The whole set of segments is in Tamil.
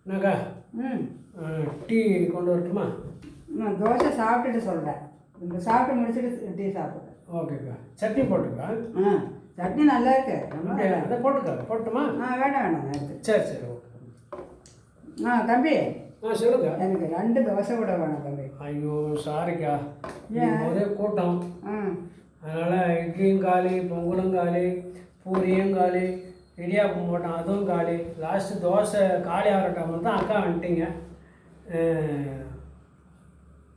என்னக்கா? டீ கொண்டு வரட்டுமா? நான் தோசை சாப்பிட்டுட்டு சொல்கிறேன். இந்த சாப்பிட்டு முடிச்சுட்டு டீ சாப்பிட்றேன். ஓகேக்கா. சட்னி போட்டுக்கா. சட்னி நல்லா இருக்கு. அதை போட்டுக்கா. போட்டுமா? வேண்டாம் எடுத்து. சரி ஓகே. தம்பி. சொல்லுங்க. எனக்கு 2 தோசை கூட வேணும் தம்பி. ஐயோ சாரிக்கா, ஒரே கூட்டம். அதனால் இட்லியும் காலி, பொங்கலும் காலி, பூரியும் காலி, இடியாப்பம் போட்டோம் அதுவும் காலி. லாஸ்ட்டு தோசை காலி ஆகிற டைம் தான் அக்கா வந்துட்டீங்க.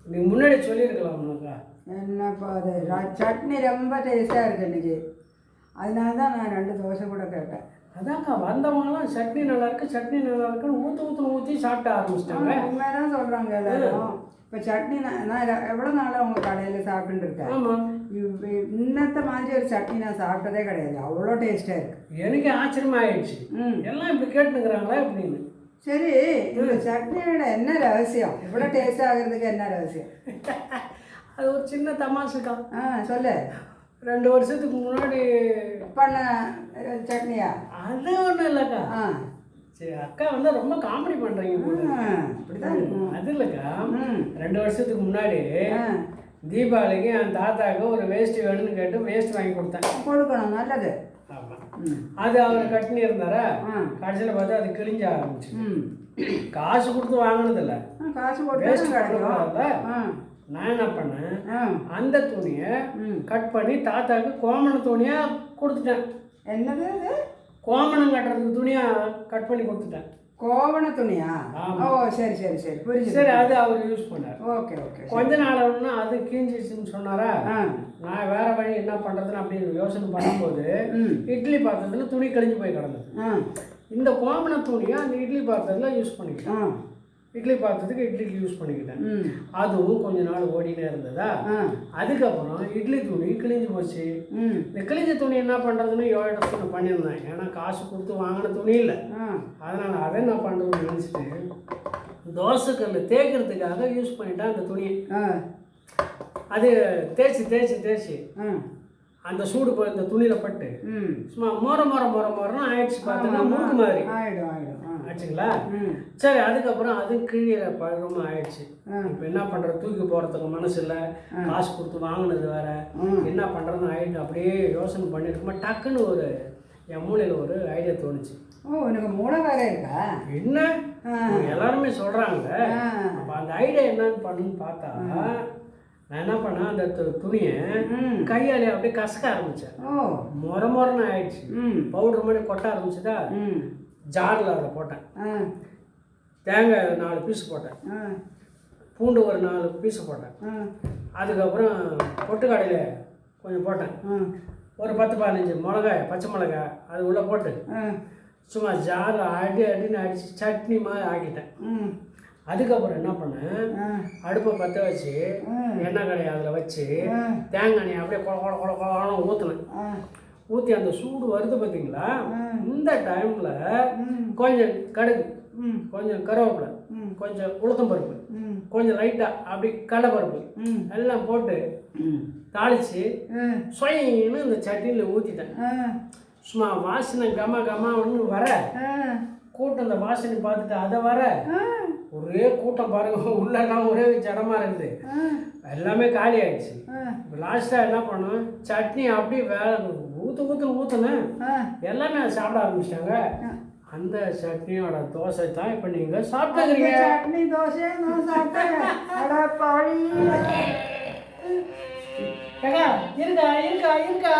நீங்கள் முன்னாடி சொல்லியிருக்கலாம்க்கா. என்னப்பா அது சட்னி ரொம்ப டேஸ்ட்டாக இருக்குது இன்றைக்கி. அதனால தான் நான் 2 தோசை கூட கேட்டேன். அதான்க்கா, வந்தவங்களாம் சட்னி நல்லாயிருக்கு சட்னி நல்லா இருக்குன்னு ஊற்றி சாப்பிட ஆரம்பிச்சிட்டாங்க. உண்மையாக தான் சொல்கிறாங்க எல்லாரும். இப்போ சட்னி நான் எவ்வளோ நாளாக உங்கள் கடையில் சாப்பிட்டுட்டு இருக்கேன். ஆமாம். இன்னத்த மாதிரி ஒரு சட்னி நான் சாப்பிட்டதே கிடையாது. அவ்வளோ டேஸ்ட்டாக இருக்குது. எனக்கு ஆச்சரியமாக ஆயிடுச்சு. எல்லாம் இப்படி கேட்டுங்கிறாங்களா அப்படின்னு. சரி, இந்த சட்னியோட என்ன ரகசியம்? இவ்வளோ டேஸ்ட் ஆகிறதுக்கு என்ன ரகசியம்? அது ஒரு சின்ன தமாசுக்கா. சொல்லு. 2 வருஷத்துக்கு முன்னாடி பண்ண சட்னியா? அது ஒன்றும் இல்லைக்கா. சரி, அக்கா வந்து ரொம்ப காமெடி பண்ணுறீங்க. அப்படிதான். அது இல்லைக்கா, 2 வருஷத்துக்கு முன்னாடி தீபாவளிக்கு என் தாத்தாவுக்கு ஒரு வேஸ்ட்டு வேணும்னு கேட்டு வேஸ்ட் வாங்கி கொடுத்தேன். கொடுக்கணும், நல்லது. ஆமாம். அது அவர் கட்டினி இருந்தாரா, கடைசியில் பார்த்தா அது கிழிஞ்ச ஆரம்பிச்சு. காசு கொடுத்து வாங்கினதில்ல, காசு வேஸ்ட் கொடுக்கல. நான் என்ன பண்ணேன், அந்த துணியை கட் பண்ணி தாத்தாவுக்கு கோமண துணியாக கொடுத்துட்டேன். என்னது அது? கோமணம் கட்டுறதுக்கு துணியாக கட் பண்ணி கொடுத்துட்டேன். கோவண துணியா? ஓ சரி சரி சரி, புரியுது. சரி, அது அவர் யூஸ் பண்ணார். Okay okay. கொஞ்ச நாள் ஒன்று அது கிழிஞ்சிச்சுன்னு சொன்னாரா, நான் வேற வழி என்ன பண்ணுறதுன்னு அப்படின்னு யோசனை பண்ணும்போது இட்லி பாத்திரத்தில் துணி கழிஞ்சு போய் கிடந்தது. இந்த கோமண துணியை அந்த இட்லி பாத்திரத்தில் யூஸ் பண்ணிக்கிட்டேன். இட்லி பாத்திரத்துக்கு இட்லிக்கு யூஸ் பண்ணிக்கிட்டேன். அதுவும் கொஞ்ச நாள் ஓடினே இருந்ததா. அதுக்கப்புறம் இட்லி துணி கிழிஞ்சு போச்சு. இந்த கிழிஞ்ச துணி என்ன பண்ணுறதுன்னு யோசனை பண்ணியிருந்தேன். ஏன்னா காசு கொடுத்து வாங்கின துணி இல்லை. அதனால் அதை என்ன பண்ணுறதுன்னு நினச்சிட்டு தோசைக்கல் தேய்க்கிறதுக்காக யூஸ் பண்ணிட்டேன் அந்த துணியை. அது தேய்ச்சி அந்த சூடு போய் இந்த துணியில் பட்டு சும்மா மொரன்னு ஆயிடுச்சு. பார்த்தோன்னா முறுக்கு மாதிரி ஆச்சுங்களா. சரி, அதுக்கப்புறம் அது கீழே பழகமாக ஆயிடுச்சு. இப்போ என்ன பண்ணுறது, தூக்கி போகிறதுக்கு மனசு இல்லை, காசு கொடுத்து வாங்கினது வேற, என்ன பண்ணுறதுன்னு ஆயிட்டு அப்படியே யோசனை பண்ணிருக்குமா டக்குன்னு ஒரு என் மூளையில் ஒரு ஐடியா தோணுச்சு. எனக்கு மூளை வேற இருக்கா என்ன எல்லாருமே சொல்கிறாங்க. அப்போ அந்த ஐடியா என்னன்னு பண்ணுன்னு பார்த்தா, நான் என்ன பண்ணேன், அந்த துணியை கையாலே அப்படியே கசக்க ஆரம்பித்தேன். மொரன்னு ஆயிடுச்சு. பவுடர் மாதிரி கொட்ட ஆரம்பிச்சுதா. ஜாரில் அதை போட்டேன். தேங்காய் 4 பீஸ் போட்டேன். பூண்டு ஒரு 4 பீஸ் போட்டேன். அதுக்கப்புறம் பொட்டுக்கடையில் கொஞ்சம் போட்டேன். ஒரு 10-15 மிளகாய், பச்சை மிளகாய் அது உள்ளே போட்டு சும்மா ஜாரில் அடின்னு அடித்து சட்னி மாதிரி ஆக்கிட்டேன். அதுக்கப்புறம் என்ன பண்ணேன், அடுப்பை பற்ற வச்சு எண்ணெய் கடையை அதில் வச்சு தேங்காய் எண்ணெய் அப்படியே கொல ஊற்றினேன். ஊற்றி அந்த சூடு வருது பார்த்தீங்களா, இந்த டைமில் கொஞ்சம் கடுகு, கொஞ்சம் கருவேப்பிலை, கொஞ்சம் உளுத்தம் பருப்பு, கொஞ்சம் லைட்டாக அப்படி கடலைப்பருப்பு எல்லாம் போட்டு தாளித்து சொயின்னு இந்த சட்னியில் ஊற்றிட்டேன். சும்மா வாசனை கமன்னு வர கூட்டம், அந்த வாசனை பார்த்துட்டு அதை வர ஒரே கூட்டம் பாருங்க, உள்ளெல்லாம் ஒரே ஜடமாக இருக்குது. எல்லாமே காலி ஆயிடுச்சு. இப்போ லாஸ்ட்டாக என்ன பண்ணோம், சட்னி அப்படியே ஊற்றுனேன். எல்லாமே அதை சாப்பிட ஆரம்பிச்சிட்டாங்க. அந்த சட்னியோட தோசை தான் இப்போ நீங்கள் சாப்பிட்டுக்கிறீங்க. சட்னி தோசை நான் சாப்பிட்டேன். இருக்கா